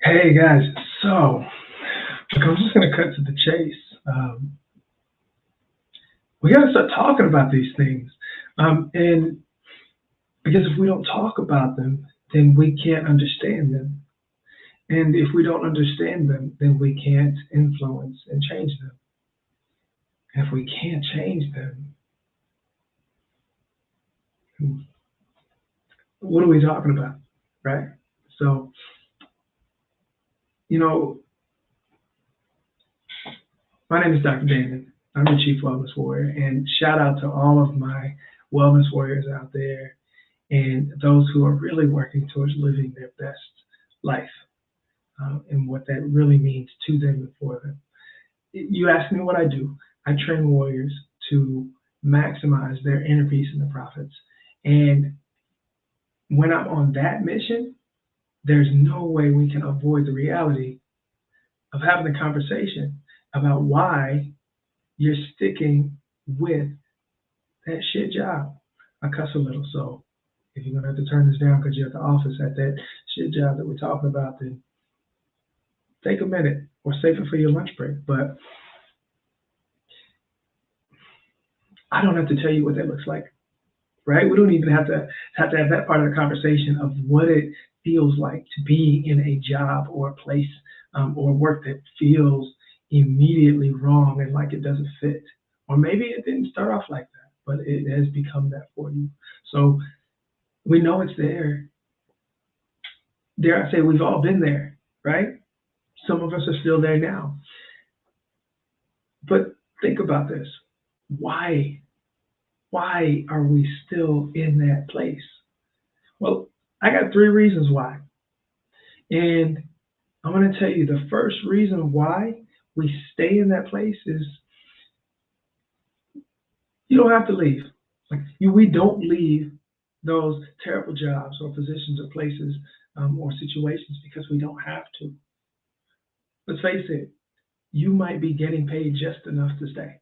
Hey guys, so look, I'm just gonna cut to the chase. Um, we gotta start talking about these things, and because if we don't talk about them, then we can't understand them, and if we don't understand them, then we can't influence and change them. And if we can't change them, what are we talking about, right? So, you know, my name is Dr. Damon. I'm the Chief Wellness Warrior, and shout out to all of my wellness warriors out there and those who are really working towards living their best life and what that really means to them and for them. You ask me what I do. I train warriors to maximize their inner peace and the profits. And when I'm on that mission, there's no way we can avoid the reality of having a conversation about why you're sticking with that shit job. I cuss a little, so if you're gonna have to turn this down because you're at the office at that shit job that we're talking about, then take a minute or save it for your lunch break. But I don't have to tell you what that looks like, right? We don't even have that part of the conversation of what it feels like to be in a job or a place or work that feels immediately wrong and like it doesn't fit. Or maybe it didn't start off like that, but it has become that for you. So we know it's there. Dare I say we've all been there, right? Some of us are still there now. But think about this. Why? Why are we still in that place? Well, I got three reasons why. And I'm going to tell you the first reason why we stay in that place is you don't have to leave. We don't leave those terrible jobs or positions or places or situations because we don't have to. Let's face it, you might be getting paid just enough to stay.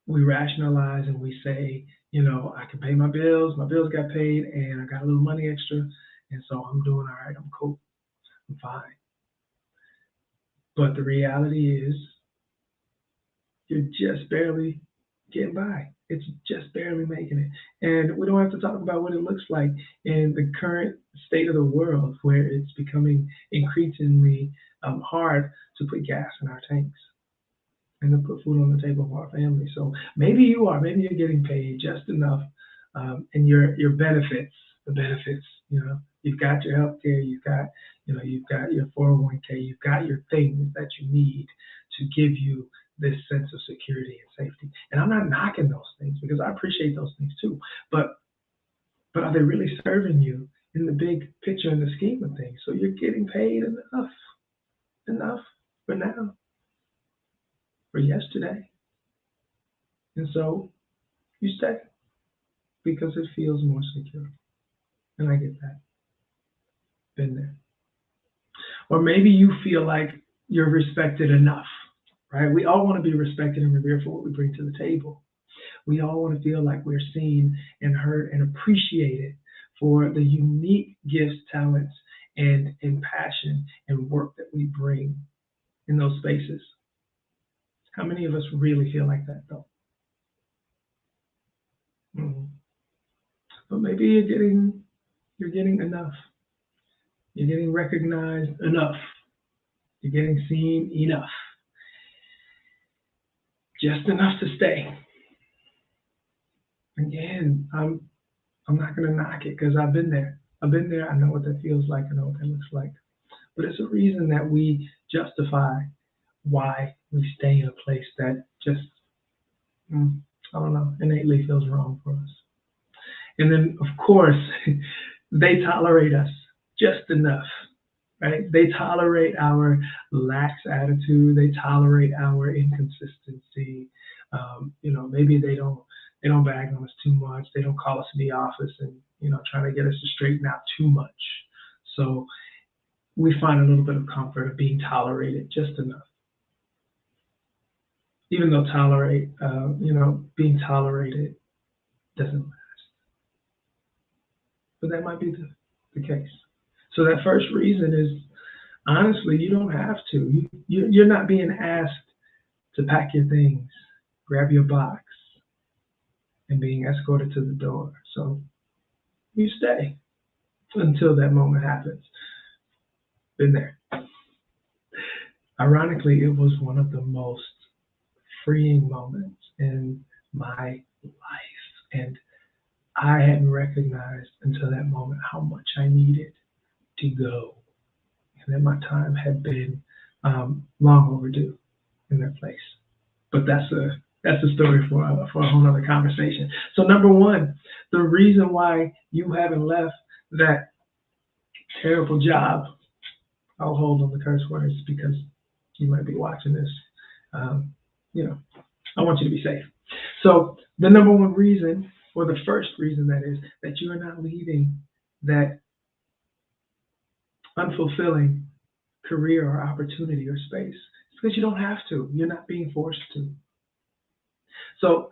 We rationalize and we say, I can pay my bills got paid, and I got a little money extra, and so I'm doing all right, I'm cool, I'm fine. But the reality is, you're just barely getting by. It's just barely making it. And we don't have to talk about what it looks like in the current state of the world where it's becoming increasingly hard to put gas in our tanks and to put food on the table for our family. So maybe you're getting paid just enough, and your benefits, the benefits, you've got your health care, you've got your 401k, you've got your things that you need to give you this sense of security and safety. And I'm not knocking those things because I appreciate those things too. But are they really serving you in the big picture in the scheme of things? So you're getting paid enough for now, for yesterday. And so you stay because it feels more secure. And I get that. Been there. Or maybe you feel like you're respected enough, right? We all want to be respected and revered for what we bring to the table. We all want to feel like we're seen and heard and appreciated for the unique gifts, talents, and passion and work that we bring in those spaces. How many of us really feel like that, though? Mhm. But maybe you're getting enough. You're getting recognized enough. You're getting seen enough. Just enough to stay. Again, I'm not gonna knock it because I've been there. I've been there. I know what that feels like. I know what that looks like. But it's a reason that we justify why we stay in a place that just, I don't know, innately feels wrong for us. And then, of course, they tolerate us just enough, right? They tolerate our lax attitude. They tolerate our inconsistency. Maybe they don't bag on us too much. They don't call us in the office and trying to get us to straighten out too much. So we find a little bit of comfort of being tolerated just enough. Even though being tolerated doesn't last, but that might be the case. So that first reason is Honestly, you don't have to. You're not being asked to pack your things, grab your box, and being escorted to the door. So you stay until that moment happens. Been there. Ironically, it was one of the most freeing moments in my life. And I hadn't recognized until that moment how much I needed to go. And that my time had been long overdue in that place. But that's a story for a whole other conversation. So number one, the reason why you haven't left that terrible job, I'll hold on the curse words because you might be watching this. Um, you know, I want you to be safe. So the number one reason, or the first reason that is, that you are not leaving that unfulfilling career or opportunity or space, it's because you don't have to. You're not being forced to. So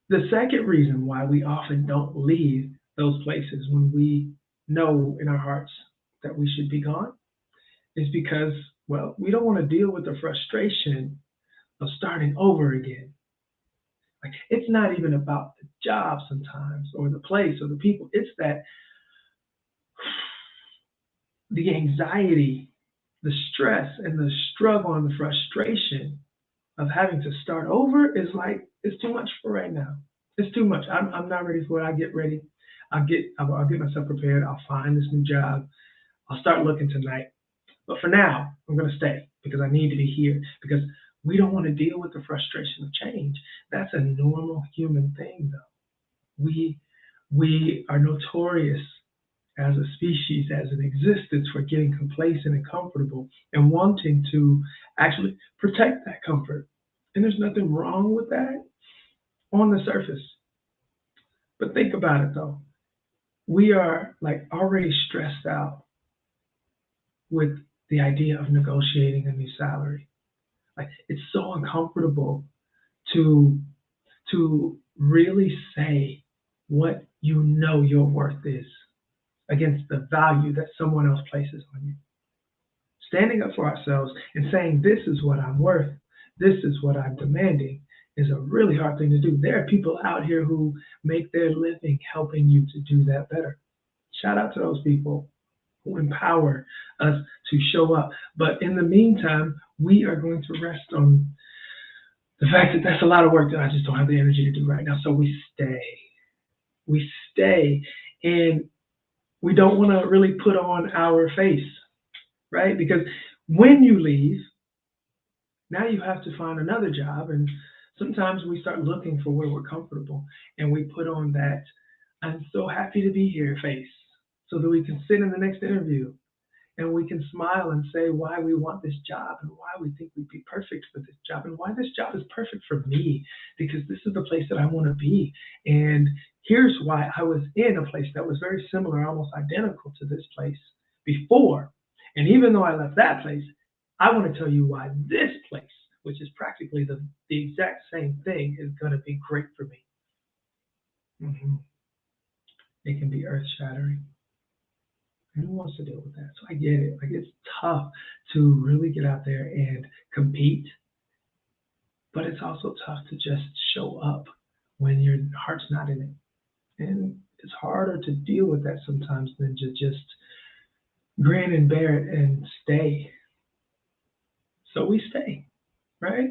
the second reason why we often don't leave those places when we know in our hearts that we should be gone is because, well, we don't want to deal with the frustration of starting over again. Like it's not even about the job sometimes or the place or the people. It's that the anxiety, the stress and the struggle and the frustration of having to start over is like it's too much for right now. It's too much. I'm not ready for it. I'll get ready. I'll get myself prepared. I'll find this new job. I'll start looking tonight. But for now, I'm going to stay because I need to be here because we don't want to deal with the frustration of change. That's a normal human thing, though. We we are notorious as a species, as an existence, for getting complacent and comfortable and wanting to actually protect that comfort. And there's nothing wrong with that on the surface. But think about it though. We are like already stressed out with the idea of negotiating a new salary. Like it's so uncomfortable to really say what you know your worth is against the value that someone else places on you. Standing up for ourselves and saying, this is what I'm worth, this is what I'm demanding, is a really hard thing to do. There are people out here who make their living helping you to do that better. Shout out to those people who empower us to show up. But in the meantime, we are going to rest on the fact that that's a lot of work that I just don't have the energy to do right now. So we stay. We stay. And we don't want to really put on our face, right? Because when you leave, now you have to find another job. And sometimes we start looking for where we're comfortable and we put on that I'm so happy to be here face so that we can sit in the next interview and we can smile and say why we want this job and why we think we'd be perfect for this job and why this job is perfect for me because this is the place that I want to be. And here's why I was in a place that was very similar, almost identical to this place before. And even though I left that place, I want to tell you why this place, which is practically the exact same thing, is going to be great for me. Mhm. It can be earth shattering. And who wants to deal with that? So I get it. Like it's tough to really get out there and compete, but it's also tough to just show up when your heart's not in it. And it's harder to deal with that sometimes than to just grin and bear it and stay. So we stay, right?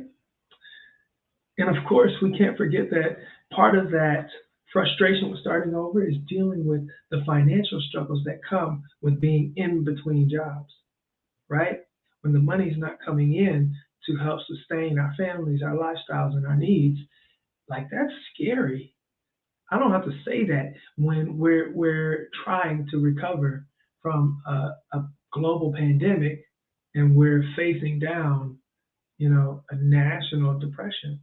And of course, we can't forget that part of that frustration with starting over is dealing with the financial struggles that come with being in between jobs, right? When the money's not coming in to help sustain our families, our lifestyles, and our needs, like that's scary. I don't have to say that when we're trying to recover from a global pandemic and we're facing down, a national depression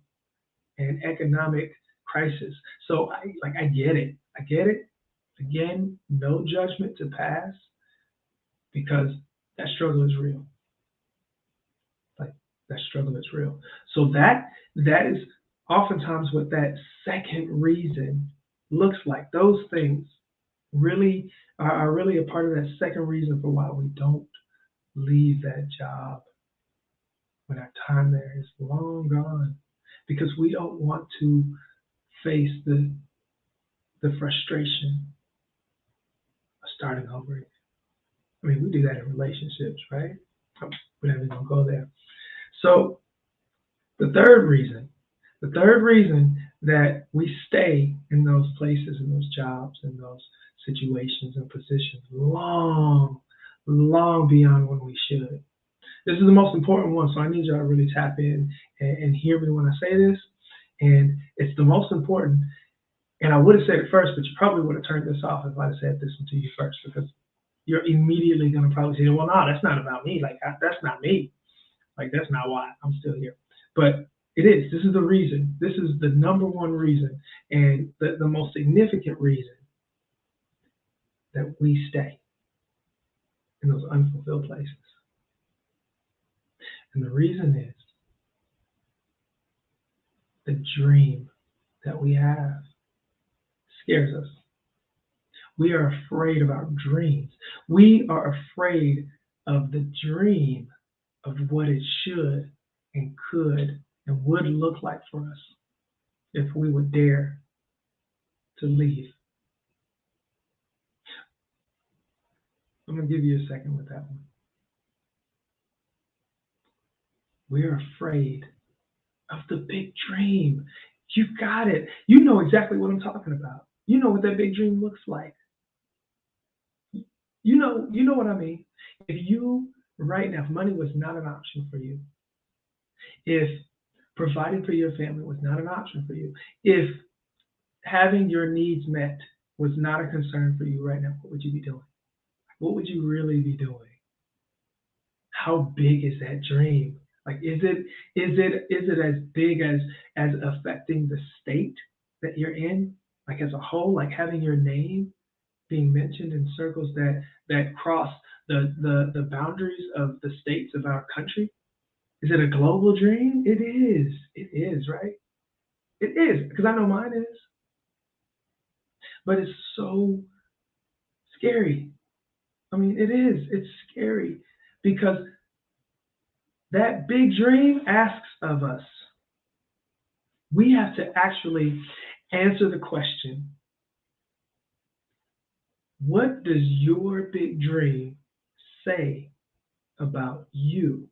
and economic crisis. So I get it. I get it. Again, no judgment to pass because that struggle is real. Like that struggle is real. So that is oftentimes what that second reason looks like. Those things really are really a part of that second reason for why we don't leave that job when our time there is long gone because we don't want to face the frustration of starting over again. I mean, we do that in relationships, right? We're not even going to go there. So the third reason, that we stay in those places, in those jobs, in those situations and positions long, long beyond when we should. This is the most important one, so I need y'all to really tap in and hear me when I say this. And it's the most important. And I would have said it first, but you probably would have turned this off if I'd have said this one to you first, because you're immediately going to probably say, well, no, that's not about me. Like, that's not me. Like, that's not why I'm still here. But it is. This is the reason. This is the number one reason and the most significant reason that we stay in those unfulfilled places. And the reason is the dream that we have scares us. We are afraid of our dreams. We are afraid of the dream of what it should and could and would look like for us if we would dare to leave. I'm going to give you a second with that one. We're afraid of the big dream. You got it. You know exactly what I'm talking about. You know what that big dream looks like. You know what I mean. If you right now, if money was not an option for you, if providing for your family was not an option for you, if having your needs met was not a concern for you right now, what would you be doing? What would you really be doing? How big is that dream? Like, is it as big as affecting the state that you're in, like as a whole, like having your name being mentioned in circles that cross the boundaries of the states of our country? Is it a global dream? It is. It is, right? It is, because I know mine is. But it's so scary. I mean, it is. It's scary because that big dream asks of us. We have to actually answer the question, what does your big dream say about you,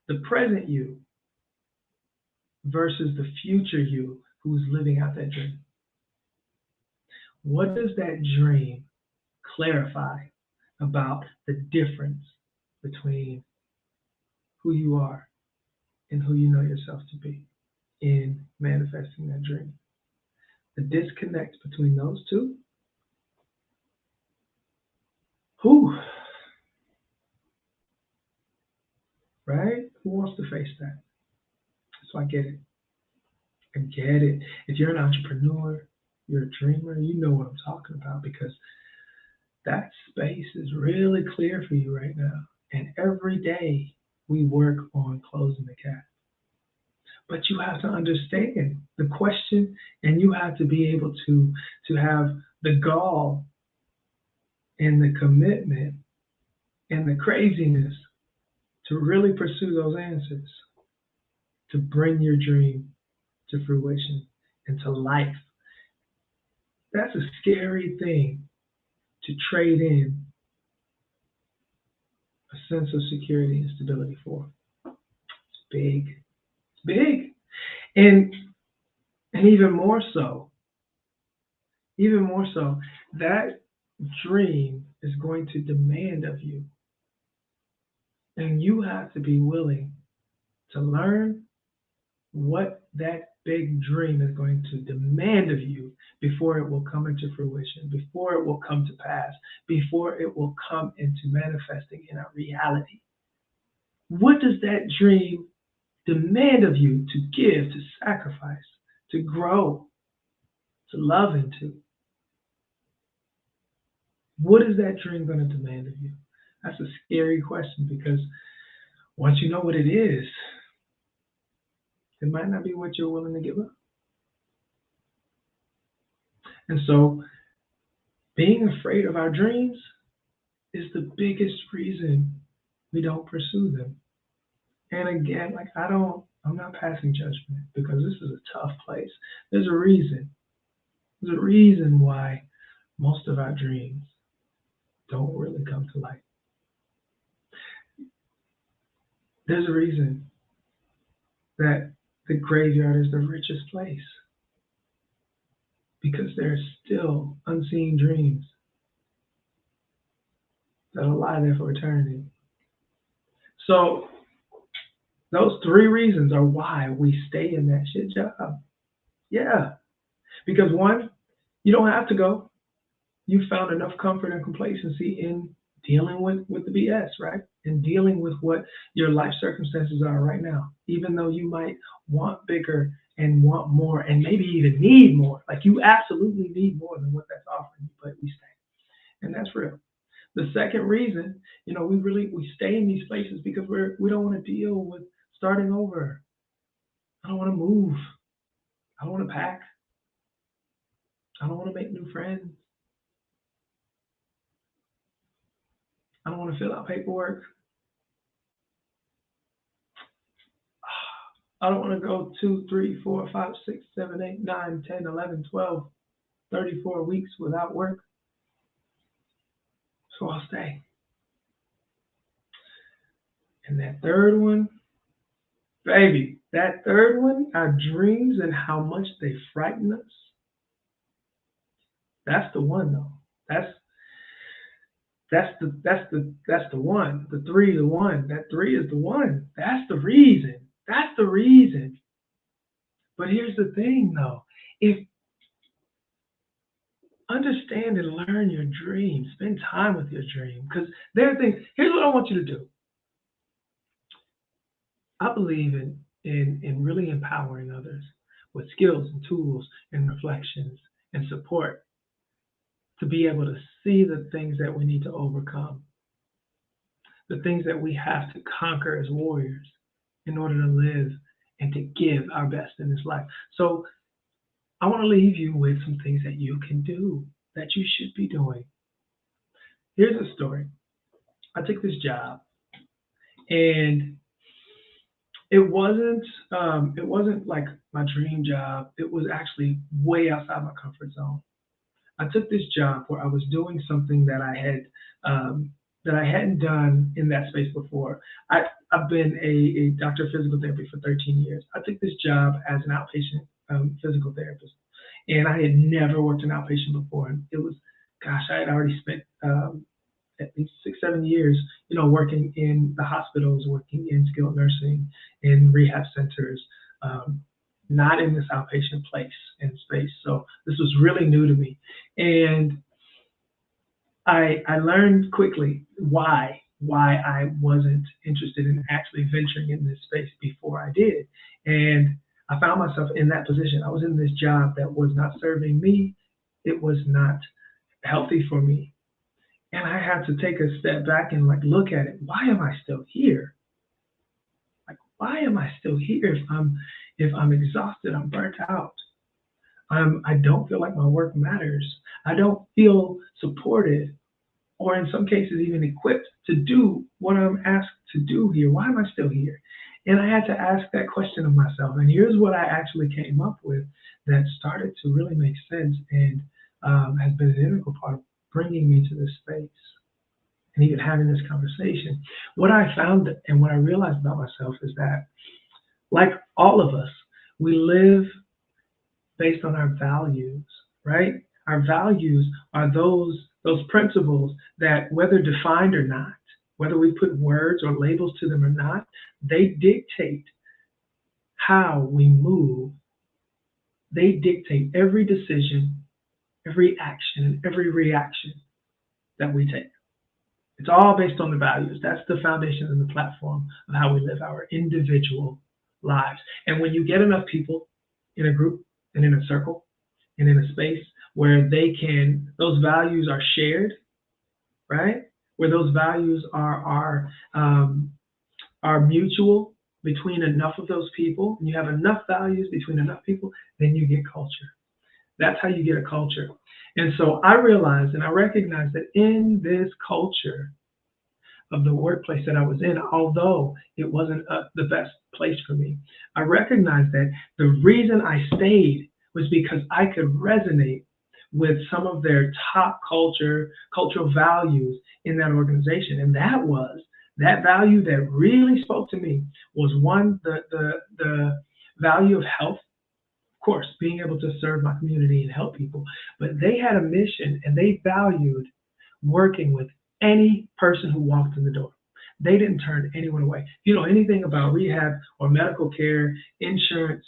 the present you, versus the future you who's living out that dream? What does that dream clarify about the difference between who you are and who you know yourself to be in manifesting that dream? The disconnect between those two, who, right? Who wants to face that? So I get it. I get it. If you're an entrepreneur, you're a dreamer, you know what I'm talking about because that space is really clear for you right now. And every day we work on closing the gap. But you have to understand the question and you have to be able to have the gall and the commitment and the craziness to really pursue those answers, to bring your dream to fruition and to life. That's a scary thing to trade in a sense of security and stability for. It's big. It's big. And even more so, that dream is going to demand of you. And you have to be willing to learn what that big dream is going to demand of you before it will come into fruition, before it will come to pass, before it will come into manifesting in a reality. What does that dream demand of you to give, to sacrifice, to grow, to love into? What is that dream going to demand of you? That's a scary question because once you know what it is, it might not be what you're willing to give up. And so being afraid of our dreams is the biggest reason we don't pursue them. And again, like I'm not passing judgment because this is a tough place. There's a reason. There's a reason why most of our dreams don't really come to light. There's a reason that the graveyard is the richest place because there's still unseen dreams that'll lie there for eternity. So those three reasons are why we stay in that shit job. Yeah, because one, you don't have to go. You found enough comfort and complacency in dealing with the BS, right? And dealing with what your life circumstances are right now. Even though you might want bigger and want more and maybe even need more. Like you absolutely need more than what that's offering you, but we stay. And that's real. The second reason, we stay in these places because we don't want to deal with starting over. I don't want to move. I don't want to pack. I don't want to make new friends. I don't want to fill out paperwork. I don't want to go 2, 3, 4, 5, 6, 7, 8, 9, 10, 11, 12, 34 weeks without work. So I'll stay. And that third one, baby, that third one, our dreams and how much they frighten us. That's the one though. That's the one. The three, the one. That three is the one. That's the reason. That's the reason. But here's the thing though. If understand and learn your dream, spend time with your dream. Because there are things, here's what I want you to do. I believe in really empowering others with skills and tools and reflections and support to be able to see the things that we need to overcome, the things that we have to conquer as warriors in order to live and to give our best in this life. So I want to leave you with some things that you can do, that you should be doing. Here's a story. I took this job, and it wasn't like my dream job. It was actually way outside my comfort zone. I took this job where I was doing something that I hadn't done in that space before. I've been a doctor of physical therapy for 13 years. I took this job as an outpatient physical therapist, and I had never worked in outpatient before. And it was, gosh, I had already spent at least 6, 7 years, working in the hospitals, working in skilled nursing, in rehab centers, not in this outpatient place and space. So this was really new to me. And I learned quickly why I wasn't interested in actually venturing in this space before I did. And I found myself in that position. I was in this job that was not serving me. It was not healthy for me. And I had to take a step back and look at it. Why am I still here? Why am I still here if I'm exhausted, I'm burnt out? I don't feel like my work matters. I don't feel supported, or in some cases even equipped to do what I'm asked to do here. Why am I still here? And I had to ask that question of myself. And here's what I actually came up with that started to really make sense and has been an integral part of bringing me to this space and even having this conversation. What I found and what I realized about myself is that, like all of us, we live based on our values, right? Our values are those principles that, whether defined or not, whether we put words or labels to them or not, they dictate how we move. They dictate every decision, every action, and every reaction that we take. It's all based on the values. That's the foundation and the platform of how we live our individual lives. And when you get enough people in a group and in a circle and in a space where those values are shared, right? Where those values are mutual between enough of those people, and you have enough values between enough people, then you get culture. That's how you get a culture. And so I realized and I recognized that in this culture, of the workplace that I was in, although it wasn't the best place for me. I recognized that the reason I stayed was because I could resonate with some of their top cultural values in that organization. And that value that really spoke to me was one, the value of health, of course, being able to serve my community and help people. But they had a mission and they valued working with any person who walked in the door. They didn't turn anyone away. If you know anything about rehab or medical care, insurance,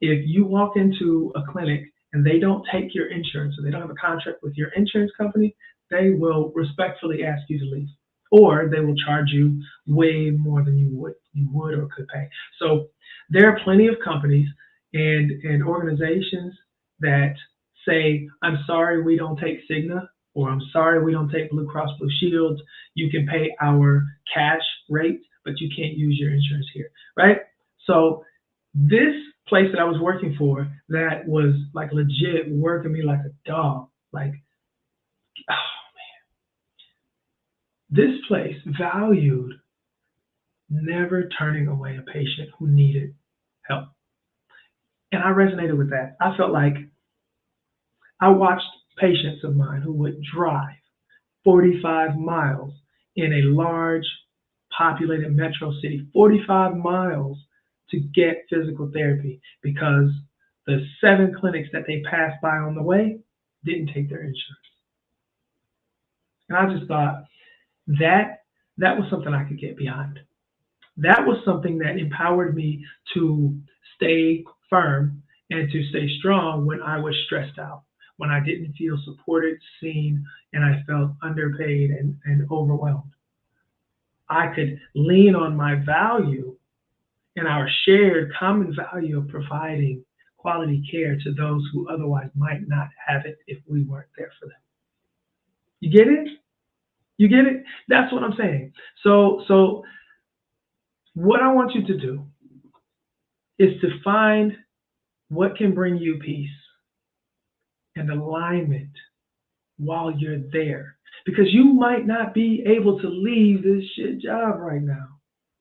if you walk into a clinic and they don't take your insurance or they don't have a contract with your insurance company, they will respectfully ask you to leave. Or they will charge you way more than you would or could pay. So there are plenty of companies and organizations that say, I'm sorry we don't take Cigna, or I'm sorry we don't take Blue Cross Blue Shields. You can pay our cash rate, but you can't use your insurance here, right? So this place that I was working for that was like legit working me like a dog, like, oh, this place valued never turning away a patient who needed help. And I resonated with that. I felt like I watched patients of mine who would drive 45 miles in a large populated metro city, 45 miles to get physical therapy because the 7 clinics that they passed by on the way didn't take their insurance. And I just thought that was something I could get behind. That was something that empowered me to stay firm and to stay strong when I was stressed out, when I didn't feel supported, seen, and I felt underpaid and overwhelmed. I could lean on my value and our shared common value of providing quality care to those who otherwise might not have it if we weren't there for them. You get it? You get it? That's what I'm saying. So what I want you to do is to find what can bring you peace and alignment while you're there. Because you might not be able to leave this shit job right now.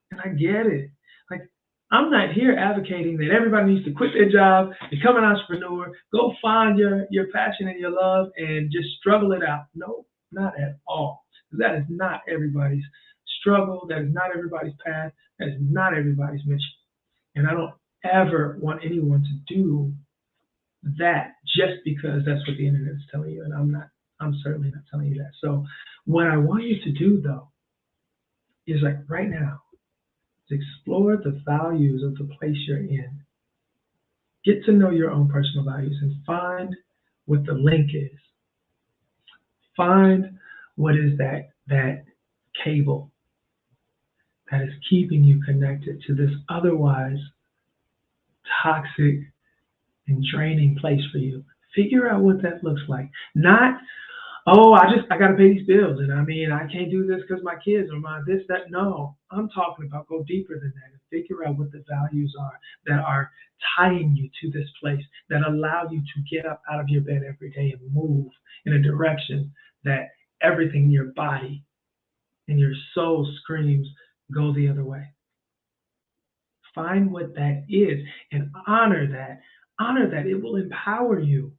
And I get it. Like, I'm not here advocating that everybody needs to quit their job, become an entrepreneur, go find your passion and your love and just struggle it out. No, not at all. That is not everybody's struggle. That is not everybody's path. That is not everybody's mission. And I don't ever want anyone to do that just because that's what the internet is telling you. And I'm certainly not telling you that. So what I want you to do though is, like, right now, is explore the values of the place you're in. Get to know your own personal values and find what the link is. Find what is that cable that is keeping you connected to this otherwise toxic and draining place for you. Figure out what that looks like. Not, oh, I got to pay these bills, and I mean, I can't do this because my kids or my this, that. No, I'm talking about go deeper than that and figure out what the values are that are tying you to this place, that allow you to get up out of your bed every day and move in a direction that everything in your body and your soul screams, go the other way. Find what that is and honor that. Honor that. It will empower you.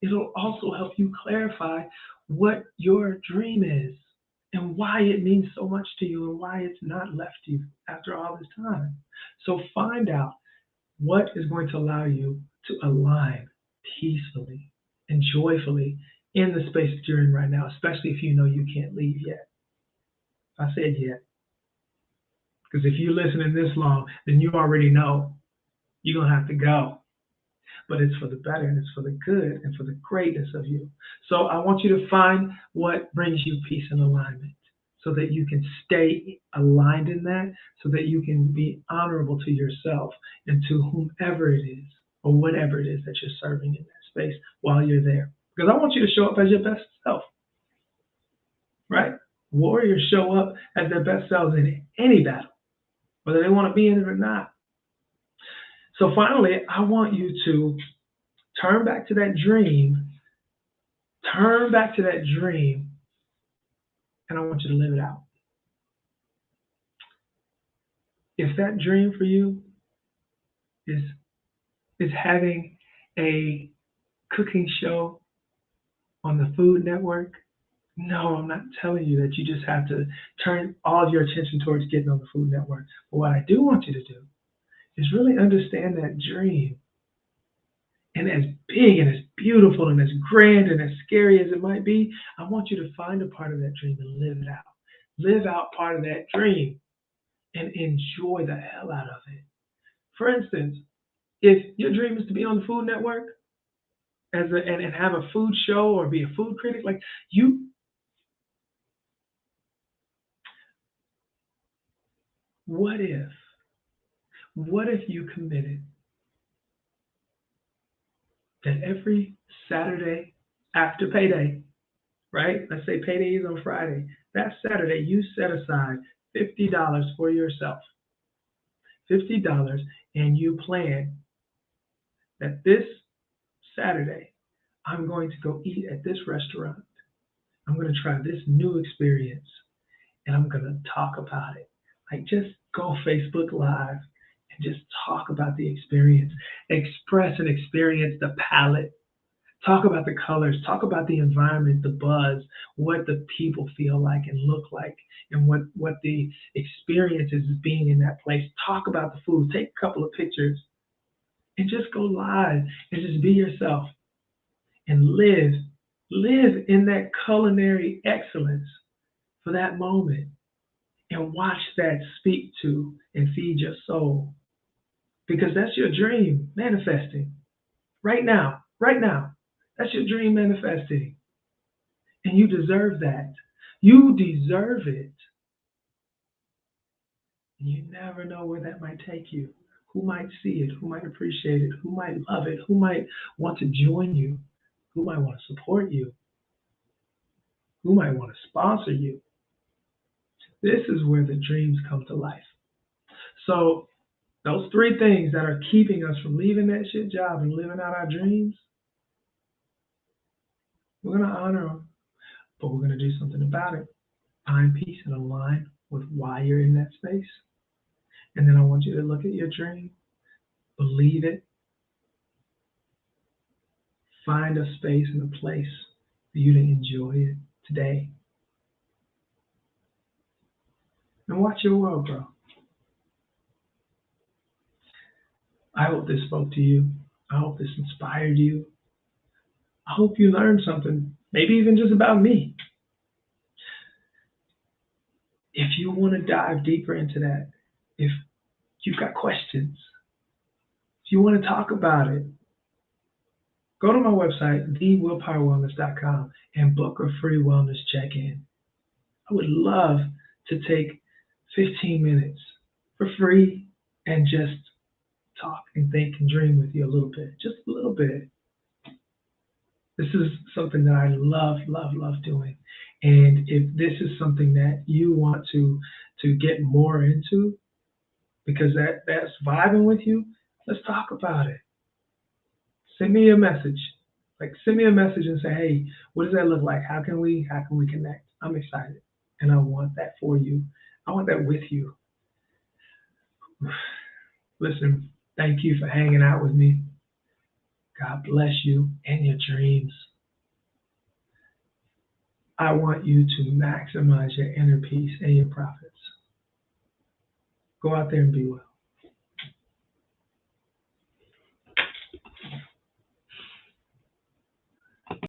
It'll also help you clarify what your dream is and why it means so much to you and why it's not left you after all this time. So find out what is going to allow you to align peacefully and joyfully in the space that you're in right now, especially if you know you can't leave yet. I said yet. Because if you're listening this long, then you already know you're going to have to go. But it's for the better and it's for the good and for the greatness of you. So I want you to find what brings you peace and alignment so that you can stay aligned in that, so that you can be honorable to yourself and to whomever it is or whatever it is that you're serving in that space while you're there. Because I want you to show up as your best self, right? Warriors show up as their best selves in any battle, whether they want to be in it or not. So finally, I want you to turn back to that dream, and I want you to live it out. If that dream for you is having a cooking show on the Food Network, no, I'm not telling you that you just have to turn all of your attention towards getting on the Food Network. But what I do want you to do is really understand that dream. And as big and as beautiful and as grand and as scary as it might be, I want you to find a part of that dream and live it out. Live out part of that dream and enjoy the hell out of it. For instance, if your dream is to be on the Food Network and have a food show or be a food critic, like you, what if, you committed that every Saturday after payday, right? Let's say payday is on Friday. That Saturday, you set aside $50 for yourself, $50, and you plan that this Saturday, I'm going to go eat at this restaurant. I'm going to try this new experience, and I'm going to talk about it. Like, just go Facebook Live and just talk about the experience. Express and experience the palette. Talk about the colors, talk about the environment, the buzz, what the people feel like and look like, and what the experience is being in that place. Talk about the food, take a couple of pictures, and just go live and just be yourself and live in that culinary excellence for that moment and watch that speak to and feed your soul. Because that's your dream manifesting right now, right now. That's your dream manifesting. And you deserve that. You deserve it. And you never know where that might take you. Who might see it? Who might appreciate it? Who might love it? Who might want to join you? Who might want to support you? Who might want to sponsor you? This is where the dreams come to life. So, those three things that are keeping us from leaving that shit job and living out our dreams, we're going to honor them, but we're going to do something about it. Find peace and align with why you're in that space. And then I want you to look at your dream, believe it, find a space and a place for you to enjoy it today. And watch your world grow. I hope this spoke to you. I hope this inspired you. I hope you learned something, maybe even just about me. If you want to dive deeper into that, if you've got questions, if you want to talk about it, go to my website, thewillpowerwellness.com, and book a free wellness check-in. I would love to take 15 minutes for free and just talk and think and dream with you a little bit, just a little bit. This is something that I love doing. And if this is something that you want to get more into, because that's vibing with you, let's talk about it. Send me a message. Send me a message and say, hey, what does that look like? How can we connect? I'm excited. And I want that for you. I want that with you. Listen, thank you for hanging out with me. God bless you and your dreams. I want you to maximize your inner peace and your profits. Go out there and be well.